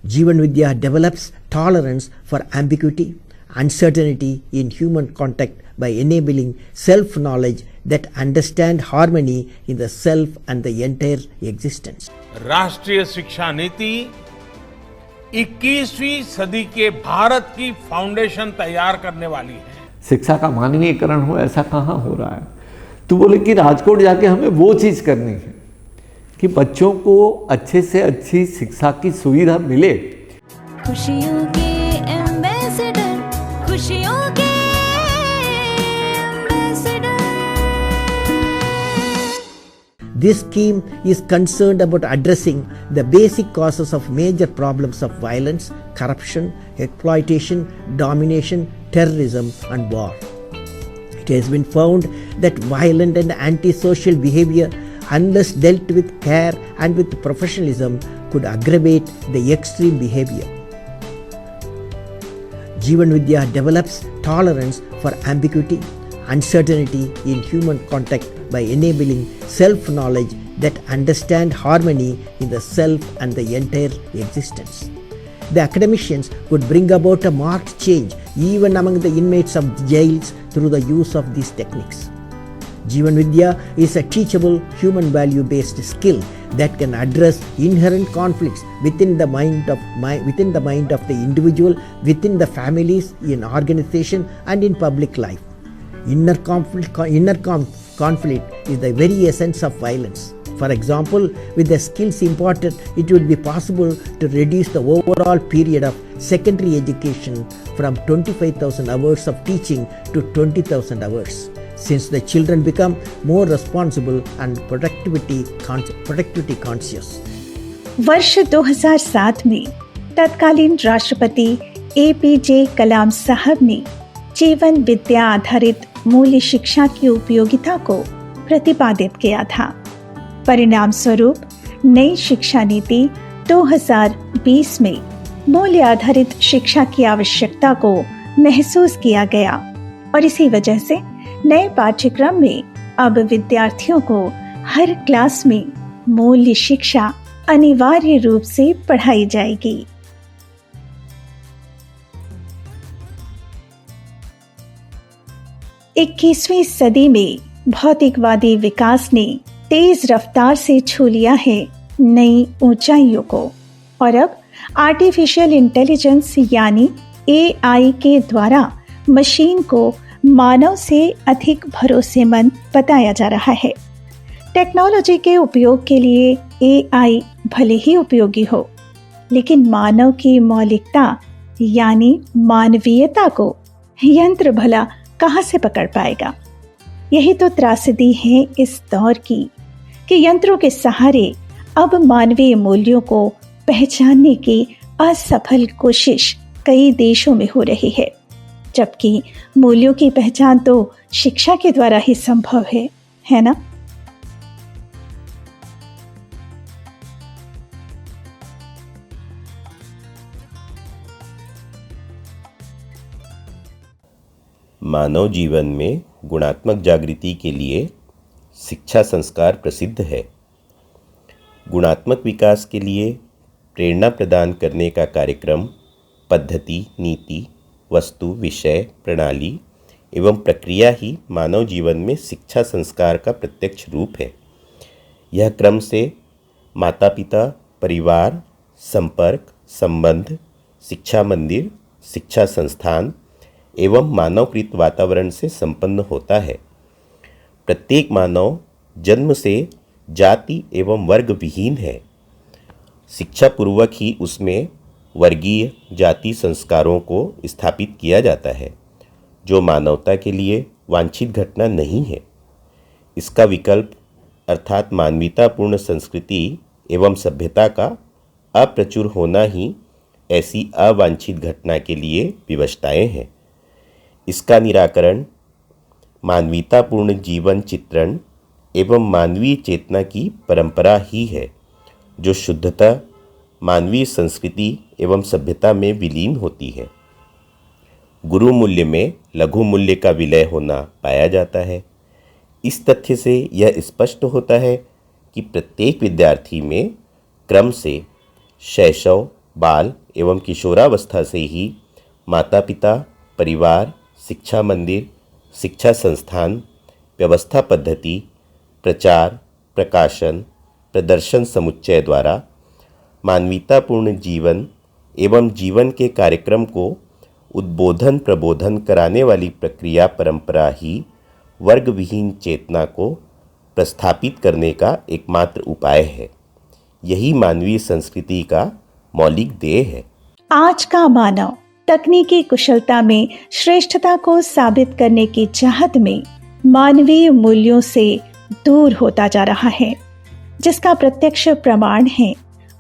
Jivan Vidya develops tolerance for ambiguity, uncertainty in human contact by enabling self-knowledge that understand harmony in the self and the entire existence. राष्ट्रीय शिक्षा नीति 21वीं सदी के भारत की foundation तैयार करने वाली है। शिक्षा का मानवीयकरण हो ऐसा कहाँ हो रहा है? तो बोले कि राजकोट जाके हमें वो चीज़ करनी है कि बच्चों को अच्छे से अच्छी शिक्षा की सुविधा मिले। खुशियों के एम्बेसडर, खुशियों के ambassador. This scheme is concerned about addressing the basic causes of major problems of violence, corruption, exploitation, domination, terrorism and war. It has been found that violent and antisocial behavior, unless dealt with care and with professionalism, could aggravate the extreme behavior. Jivan Vidya develops tolerance for ambiguity, uncertainty in human contact by enabling self-knowledge that understand harmony in the self and the entire existence. The academicians could bring about a marked change even among the inmates of jails through the use of these techniques. Jivan Vidya is a teachable human value-based skill that can address inherent conflicts within the mind of the individual, within the families, in organization and in public life. Inner conflict is the very essence of violence. For example, with the skills imparted, it would be possible to reduce the overall period of secondary education from 25,000 hours of teaching to 20,000 hours, since the children become more responsible and productivity conscious. वर्ष 2007 में तत्कालीन राष्ट्रपति APJ कलाम साहब ने जीवन विद्या आधारित मूल्य शिक्षा की उपयोगिता को प्रतिपादित किया था। परिणाम स्वरूप नई शिक्षा नीति 2020 में मूल्य आधारित शिक्षा की आवश्यकता को महसूस किया गया और इसी वजह से नए पाठ्यक्रम में अब विद्यार्थियों को हर क्लास में मूल्य शिक्षा अनिवार्य रूप से पढ़ाई जाएगी। इक्कीसवीं सदी में भौतिकवादी विकास ने तेज रफ्तार से छू लिया है नई ऊंचाइयों को और अब आर्टिफिशियल इंटेलिजेंस यानी AI के द्वारा मशीन को मानव से अधिक भरोसेमंद बताया जा रहा है। टेक्नोलॉजी के उपयोग के लिए AI भले ही उपयोगी हो, लेकिन मानव की मौलिकता यानी मानवीयता को यंत्र भला कहाँ से पकड़ पाएगा? यही तो त्रासदी है इस दौर की कि यंत्रों के सहारे अब मानवीय मूल्यों को पहचानने की असफल कोशिश कई देशों में हो रही है, जबकि मूल्यों की पहचान तो शिक्षा के द्वारा ही संभव है ना? मानव जीवन में गुणात्मक जागृति के लिए शिक्षा संस्कार प्रसिद्ध है। गुणात्मक विकास के लिए प्रेरणा प्रदान करने का कार्यक्रम पद्धति, नीति, वस्तु, विषय, प्रणाली एवं प्रक्रिया ही मानव जीवन में शिक्षा संस्कार का प्रत्यक्ष रूप है। यह क्रम से माता पिता, परिवार, संपर्क, संबंध, शिक्षा मंदिर, शिक्षा संस्थान एवं मानवकृत वातावरण से संपन्न होता है। प्रत्येक मानव जन्म से जाति एवं वर्ग विहीन है। शिक्षा पूर्वक ही उसमें वर्गीय जाति संस्कारों को स्थापित किया जाता है, जो मानवता के लिए वांछित घटना नहीं है। इसका विकल्प अर्थात मानवीयतापूर्ण संस्कृति एवं सभ्यता का अप्रचुर होना ही ऐसी अवांछित घटना के लिए विवशताएं हैं। इसका निराकरण मानवीयतापूर्ण जीवन चित्रण एवं मानवीय चेतना की परंपरा ही है, जो शुद्धता मानवीय संस्कृति एवं सभ्यता में विलीन होती है। गुरु मूल्य में लघु मूल्य का विलय होना पाया जाता है। इस तथ्य से यह स्पष्ट होता है कि प्रत्येक विद्यार्थी में क्रम से शैशव, बाल एवं किशोरावस्था से ही माता पिता, परिवार, शिक्षा मंदिर, शिक्षा संस्थान, व्यवस्था पद्धति, प्रचार, प्रकाशन, प्रदर्शन समुच्चय द्वारा मानवीयतापूर्ण जीवन एवं जीवन के कार्यक्रम को उद्बोधन प्रबोधन कराने वाली प्रक्रिया परंपरा ही वर्ग विहीन चेतना को प्रस्थापित करने का एकमात्र उपाय है। यही मानवीय संस्कृति का मौलिक ध्येय है। आज का मानव तकनीकी कुशलता में श्रेष्ठता को साबित करने की चाहत में मानवीय मूल्यों से दूर होता जा रहा है, जिसका प्रत्यक्ष प्रमाण है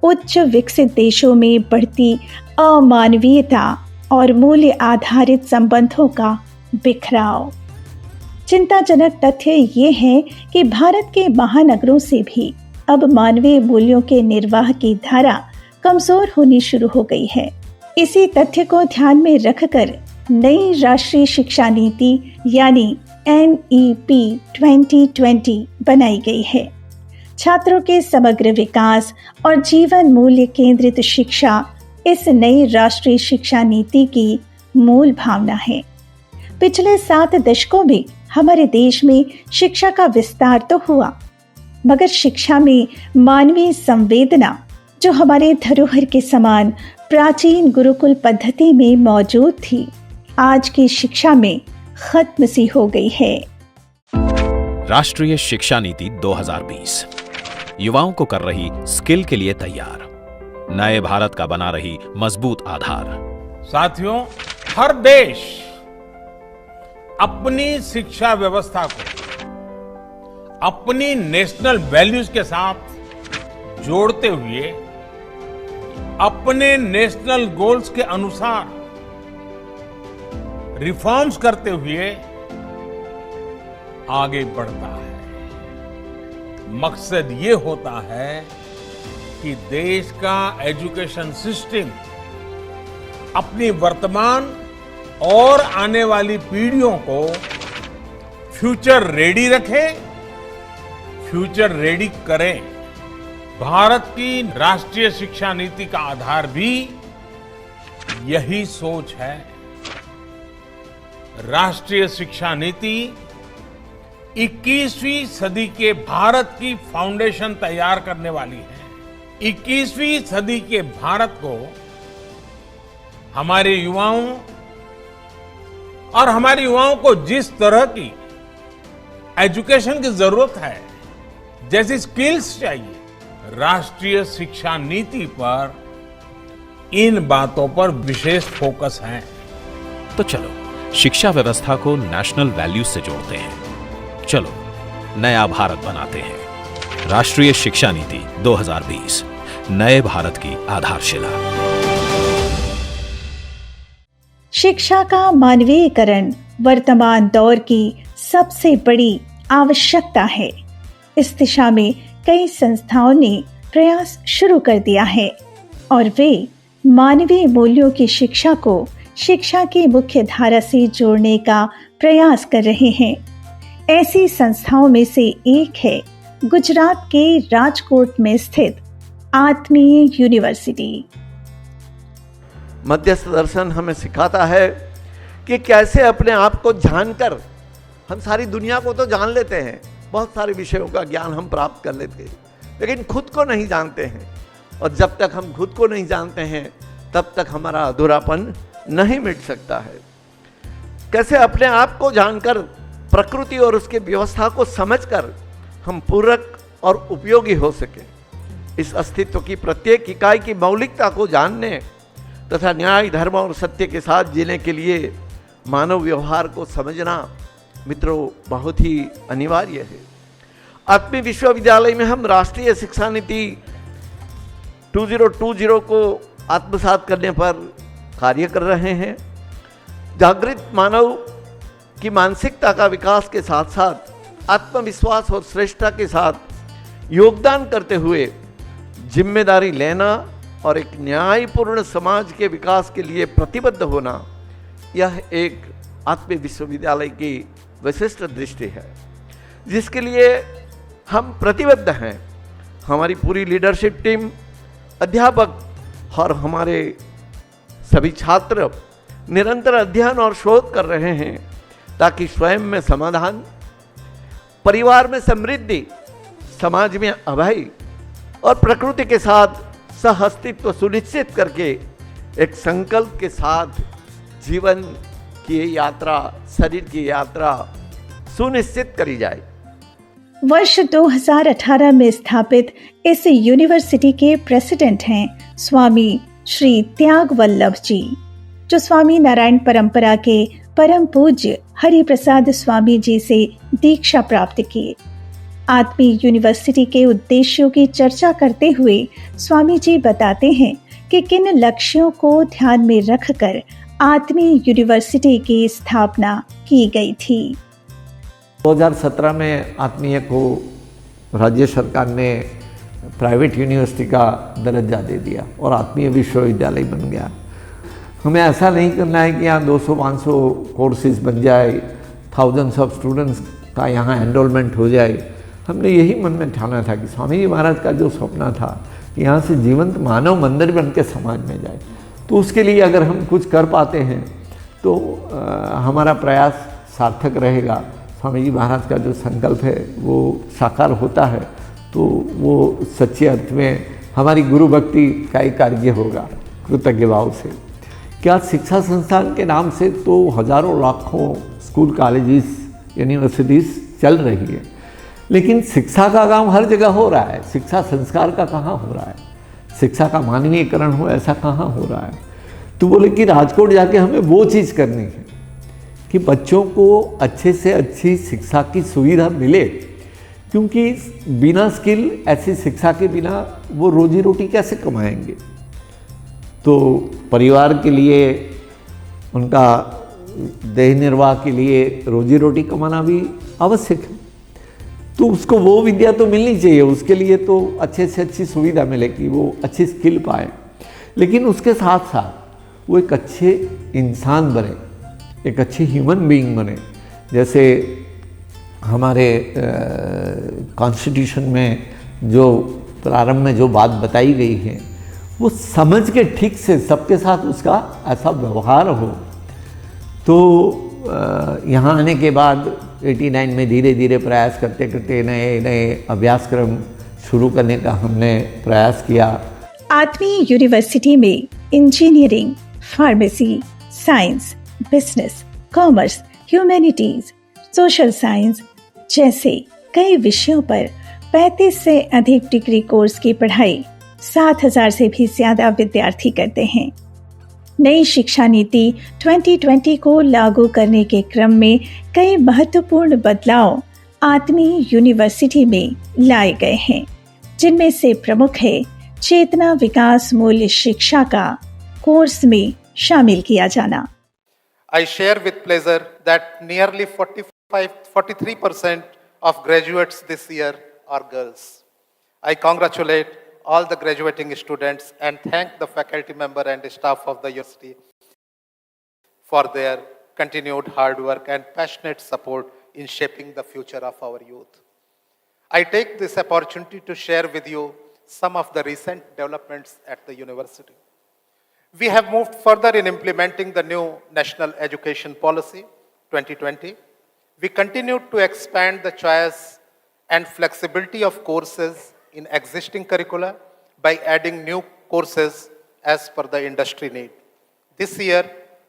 उच्च विकसित देशों में बढ़ती अमानवीयता और मूल्य आधारित संबंधों का बिखराव। चिंताजनक तथ्य ये है कि भारत के महानगरों से भी अब मानवीय मूल्यों के निर्वाह की धारा कमजोर होनी शुरू हो गई है। इसी तथ्य को ध्यान में रखकर नई राष्ट्रीय शिक्षा नीति यानी NEP 2020 बनाई गई है। छात्रों के समग्र विकास और जीवन मूल्य केंद्रित शिक्षा इस नई राष्ट्रीय शिक्षा नीति की मूल भावना है। पिछले 7 दशकों में हमारे देश में शिक्षा का विस्तार तो हुआ, मगर शिक्षा में मानवीय संवेदना जो हमारे धरोहर के समान प्राचीन गुरुकुल पद्धति में मौजूद थी, आज की शिक्षा में खत्म सी हो गई है। राष्ट्रीय शिक्षा नीति 2020 युवाओं को कर रही स्किल के लिए तैयार, नए भारत का बना रही मजबूत आधार। साथियों, हर देश अपनी शिक्षा व्यवस्था को अपनी नेशनल वैल्यूज के साथ जोड़ते हुए अपने नेशनल गोल्स के अनुसार रिफॉर्म्स करते हुए आगे बढ़ता है। मकसद ये होता है कि देश का एजुकेशन सिस्टम अपनी वर्तमान और आने वाली पीढ़ियों को फ्यूचर रेडी रखे, फ्यूचर रेडी करें। भारत की राष्ट्रीय शिक्षा नीति का आधार भी यही सोच है। राष्ट्रीय शिक्षा नीति 21वीं सदी के भारत की फाउंडेशन तैयार करने वाली है। 21वीं सदी के भारत को हमारे युवाओं और हमारे युवाओं को जिस तरह की एजुकेशन की जरूरत है, जैसी स्किल्स चाहिए, राष्ट्रीय शिक्षा नीति पर इन बातों पर विशेष फोकस है। तो चलो शिक्षा व्यवस्था को नेशनल वैल्यूज से जोड़ते हैं। चलो नया भारत बनाते हैं। राष्ट्रीय शिक्षा नीति 2020 नए भारत की आधारशिला। शिक्षा का मानवीयकरण वर्तमान दौर की सबसे बड़ी आवश्यकता है। इस दिशा में कई संस्थाओं ने प्रयास शुरू कर दिया है और वे मानवीय मूल्यों की शिक्षा को शिक्षा की मुख्य धारा से जोड़ने का प्रयास कर रहे हैं। ऐसी संस्थाओं में से एक है गुजरात के राजकोट में स्थित आत्मीय यूनिवर्सिटी। मध्यस्थ दर्शन हमें सिखाता है कि कैसे अपने आप को जानकर हम सारी दुनिया को तो जान लेते हैं, बहुत सारे विषयों का ज्ञान हम प्राप्त कर लेते हैं, लेकिन खुद को नहीं जानते हैं। और जब तक हम खुद को नहीं जानते हैं तब तक हमारा अधूरापन नहीं मिट सकता है। कैसे अपने आप को जानकर प्रकृति और उसकी व्यवस्था को समझकर हम पूरक और उपयोगी हो सके। इस अस्तित्व की प्रत्येक इकाई की मौलिकता को जानने तथा न्याय, धर्म और सत्य के साथ जीने के लिए मानव व्यवहार को समझना मित्रों बहुत ही अनिवार्य है। आत्मीय विश्वविद्यालय में हम राष्ट्रीय शिक्षा नीति 2020 को आत्मसात करने पर कार्य कर रहे हैं। जागृत मानव की मानसिकता का विकास के साथ साथ आत्मविश्वास और श्रेष्ठता के साथ योगदान करते हुए जिम्मेदारी लेना और एक न्यायपूर्ण समाज के विकास के लिए प्रतिबद्ध होना, यह एक आत्मीय विश्वविद्यालय की विशिष्ट दृष्टि है जिसके लिए हम प्रतिबद्ध हैं। हमारी पूरी लीडरशिप टीम, अध्यापक, और हमारे सभी छात्र निरंतर अध्ययन और शोध कर रहे हैं ताकि स्वयं में समाधान, परिवार में समृद्धि, समाज में अभय और प्रकृति के साथ सहअस्तित्व सुनिश्चित करके एक संकल्प के साथ जीवन की यात्रा, शरीर की यात्रा सुनिश्चित करी जाए। वर्ष 2018 में स्थापित इस यूनिवर्सिटी के प्रेसिडेंट हैं स्वामी श्री त्याग वल्लभ जी, जो स्वामी नारायण परंपरा के परम पूज्य हरि प्रसाद स्वामी जी से दीक्षा प्राप्त किए। आत्मी यूनिवर्सिटी के उद्देश्यों की चर्चा करते हुए स्वामी जी बताते हैं कि किन लक्ष्यों को ध्यान में रखकर आत्मी यूनिवर्सिटी की स्थापना की गई थी। 2017 में आत्मीय को राज्य सरकार ने प्राइवेट यूनिवर्सिटी का दर्जा दे दिया और आत्मीय विश्वविद्यालय बन गया। हमें ऐसा नहीं करना है कि यहाँ 200-500 कोर्सेज बन जाए, थाउजेंड्स ऑफ स्टूडेंट्स का यहाँ एनरोलमेंट हो जाए। हमने यही मन में ठाना था कि स्वामी जी महाराज का जो सपना था कि यहाँ से जीवंत मानव मंदिर बन के समाज में जाए, तो उसके लिए अगर हम कुछ कर पाते हैं तो हमारा प्रयास सार्थक रहेगा। स्वामी जी महाराज का जो संकल्प है वो साकार होता है तो वो सच्चे अर्थ में हमारी गुरु भक्ति का एक कार्य होगा कृतज्ञ भाव से। क्या शिक्षा संस्थान के नाम से तो हजारों लाखों स्कूल, कॉलेजेस, यूनिवर्सिटीज़ चल रही है, लेकिन शिक्षा का काम हर जगह हो रहा है। शिक्षा संस्कार का कहाँ हो रहा है, शिक्षा का मानवीयकरण हो ऐसा कहाँ हो रहा है। तो बोले कि राजकोट जाके हमें वो चीज़ करनी है कि बच्चों को अच्छे से अच्छी शिक्षा की सुविधा मिले, क्योंकि बिना स्किल, ऐसी शिक्षा के बिना वो रोजी रोटी कैसे कमाएंगे। तो परिवार के लिए, उनका देह निर्वाह के लिए रोजी रोटी कमाना भी आवश्यक है। तो उसको वो विद्या तो मिलनी चाहिए, उसके लिए तो अच्छे से अच्छी सुविधा मिले कि वो अच्छी स्किल पाए, लेकिन उसके साथ साथ वो एक अच्छे इंसान बने, एक अच्छे ह्यूमन बीइंग बने। जैसे हमारे कॉन्स्टिट्यूशन में जो प्रारंभ में जो बात बताई गई है वो समझ के ठीक से सबके साथ उसका ऐसा व्यवहार हो। तो यहाँ आने के बाद 89 में धीरे धीरे प्रयास करते करते नए नए अभ्यासक्रम शुरू करने का हमने प्रयास किया। आत्मी यूनिवर्सिटी में engineering, pharmacy, science, business, commerce, humanities, social science जैसे कई विषयों पर 35 से अधिक डिग्री कोर्स की पढ़ाई 7,000 से भी ज्यादा विद्यार्थी करते हैं। नई शिक्षा नीति 2020 को लागू करने के क्रम में कई महत्वपूर्ण बदलाव आत्मी यूनिवर्सिटी में लाए गए हैं, जिनमें से प्रमुख है चेतना विकास मूल्य शिक्षा का कोर्स में शामिल किया जाना। I share with pleasure that nearly 43% of graduates this year are girls. I congratulate all the graduating students and thank the faculty member and staff of the university for their continued hard work and passionate support in shaping the future of our youth. I take this opportunity to share with you some of the recent developments at the university. We have moved further in implementing the new National Education Policy 2020. We continue to expand the choice and flexibility of courses in existing curricula by adding new courses as per the industry need. This year,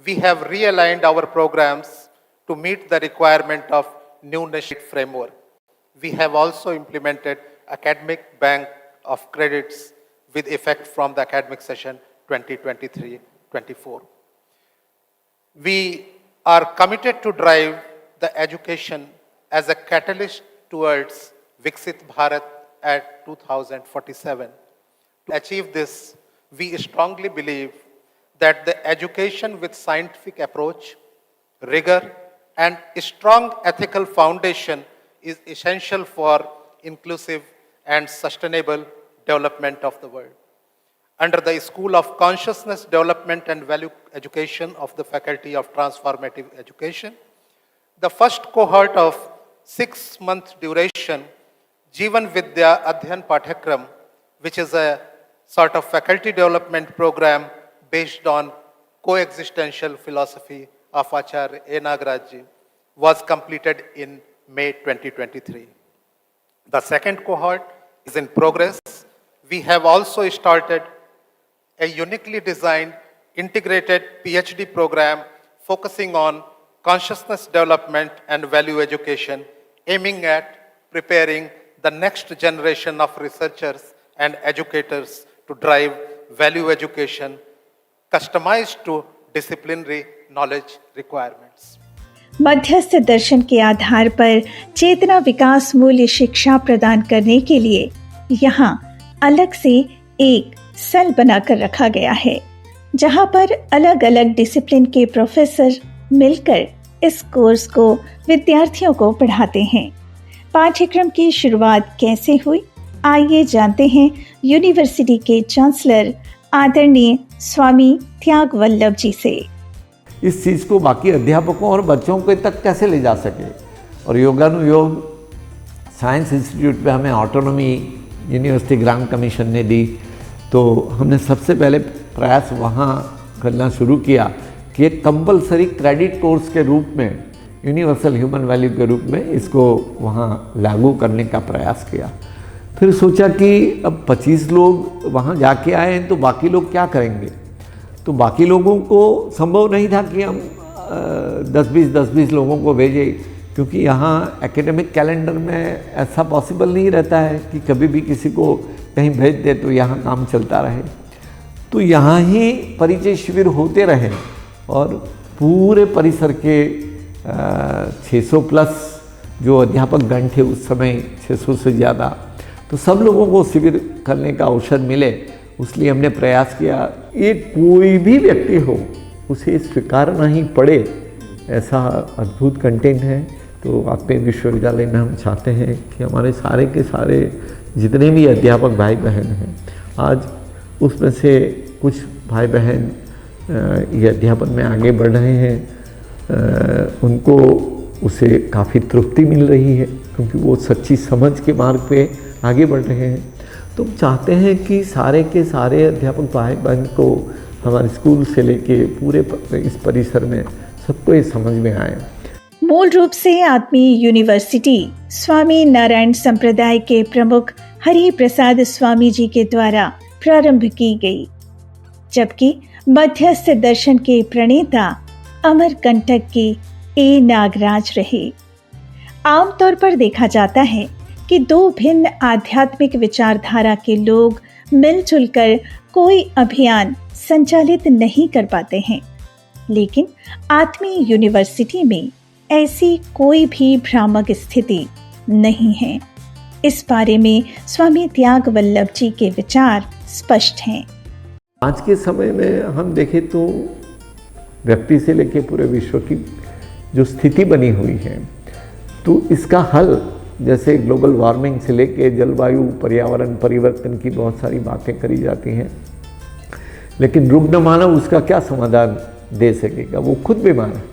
we have realigned our programs to meet the requirement of new national framework. We have also implemented academic bank of credits with effect from the academic session 2023-24. We are committed to drive the education as a catalyst towards Viksit Bharat at 2047. To achieve this, we strongly believe that the education with scientific approach, rigor, and a strong ethical foundation is essential for inclusive and sustainable development of the world. Under the School of Consciousness Development and Value Education of the Faculty of Transformative Education, the first cohort of 6-month duration Jeevan Vidya Adhyan Pathakram, which is a sort of faculty development program based on coexistential philosophy of Acharya A. Nagaraj was completed in May 2023. The second cohort is in progress. We have also started a uniquely designed integrated PhD program focusing on consciousness development and value education, aiming at preparing the next generation of researchers and educators to drive value education customized to disciplinary knowledge requirements. मध्यस्थ दर्शन के आधार पर चेतना विकास मूल्य शिक्षा प्रदान करने के लिए यहाँ अलग से एक सेल बनाकर रखा गया है, जहाँ पर अलग अलग डिसिप्लिन के प्रोफेसर मिलकर इस कोर्स को विद्यार्थियों को पढ़ाते हैं। पाठ्यक्रम की शुरुआत कैसे हुई, आइए जानते हैं यूनिवर्सिटी के चांसलर आदरणीय स्वामी त्याग वल्लभ जी से। इस चीज़ को बाकी अध्यापकों और बच्चों के तक कैसे ले जा सके, और योगानुयोग साइंस इंस्टीट्यूट पे हमें ऑटोनॉमी यूनिवर्सिटी ग्रांट कमीशन ने दी, तो हमने सबसे पहले प्रयास वहाँ करना शुरू किया कि एक कंपलसरी क्रेडिट कोर्स के रूप में, यूनिवर्सल ह्यूमन वैल्यू के रूप में इसको वहाँ लागू करने का प्रयास किया। फिर सोचा कि अब 25 लोग वहाँ जाके आए हैं तो बाकी लोग क्या करेंगे, तो बाकी लोगों को संभव नहीं था कि हम 10-20 लोगों को भेजें, क्योंकि यहाँ एकेडमिक कैलेंडर में ऐसा पॉसिबल नहीं रहता है कि कभी भी किसी को कहीं भेज दे तो यहाँ काम चलता रहे। तो यहाँ ही परिचय शिविर होते रहे और पूरे परिसर के 600 प्लस जो अध्यापक गण थे उस समय, 600 से ज़्यादा, तो सब लोगों को शिविर करने का अवसर मिले, इसलिए हमने प्रयास किया। ये कोई भी व्यक्ति हो उसे स्वीकारना ही पड़े, ऐसा अद्भुत कंटेंट है। तो आपके विश्वविद्यालय में हम चाहते हैं कि हमारे सारे के सारे जितने भी अध्यापक भाई बहन हैं, आज उसमें से कुछ भाई बहन ये अध्यापन में आगे बढ़ रहे हैं, उनको उसे काफ़ी तृप्ति मिल रही है क्योंकि वो सच्ची समझ के मार्ग पे आगे बढ़ रहे हैं। तो चाहते हैं कि सारे के सारे अध्यापक भाई बहन को हमारे स्कूल से लेके पूरे इस परिसर में सबको ये समझ में आए। मूल रूप से आत्मीय यूनिवर्सिटी स्वामी नारायण संप्रदाय के प्रमुख हरि प्रसाद स्वामी जी के द्वारा प्रारंभ की गई, जबकि मध्यस्थ दर्शन के प्रणेता अमरकंटक के ए नागराज रहे। आमतौर पर देखा जाता है कि दो भिन्न आध्यात्मिक विचारधारा के लोग मिलजुल कर कोई अभियान संचालित नहीं कर पाते हैं, लेकिन आत्मीय यूनिवर्सिटी में ऐसी कोई भी भ्रामक स्थिति नहीं है। इस बारे में स्वामी त्याग वल्लभ जी के विचार स्पष्ट हैं। आज के समय में हम देखें तो व्यक्ति से लेकर पूरे विश्व की जो स्थिति बनी हुई है, तो इसका हल जैसे ग्लोबल वार्मिंग से लेके जलवायु पर्यावरण परिवर्तन की बहुत सारी बातें करी जाती हैं, लेकिन रुग्ण मानव उसका क्या समाधान दे सकेगा, वो खुद बीमार है।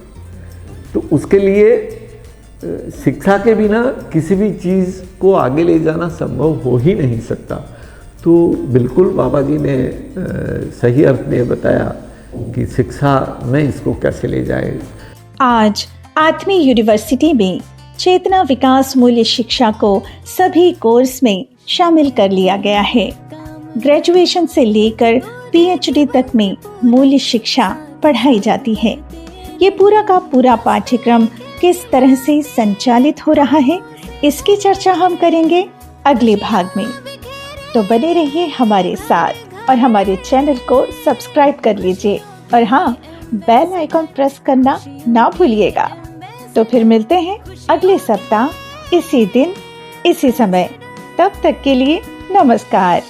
तो उसके लिए शिक्षा के बिना किसी भी चीज़ को आगे ले जाना संभव हो ही नहीं सकता। तो बिल्कुल बाबा जी ने सही अर्थ में बताया कि शिक्षा में इसको कैसे ले जाए। आज आत्मीय यूनिवर्सिटी में चेतना विकास मूल्य शिक्षा को सभी कोर्स में शामिल कर लिया गया है। ग्रेजुएशन से लेकर पीएचडी तक में मूल्य शिक्षा पढ़ाई जाती है। ये पूरा का पूरा पाठ्यक्रम किस तरह से संचालित हो रहा है, इसकी चर्चा हम करेंगे अगले भाग में। तो बने रहिए हमारे साथ और हमारे चैनल को सब्सक्राइब कर लीजिए, और हाँ, बेल आइकॉन प्रेस करना ना भूलिएगा। तो फिर मिलते हैं अगले सप्ताह इसी दिन इसी समय। तब तक के लिए नमस्कार।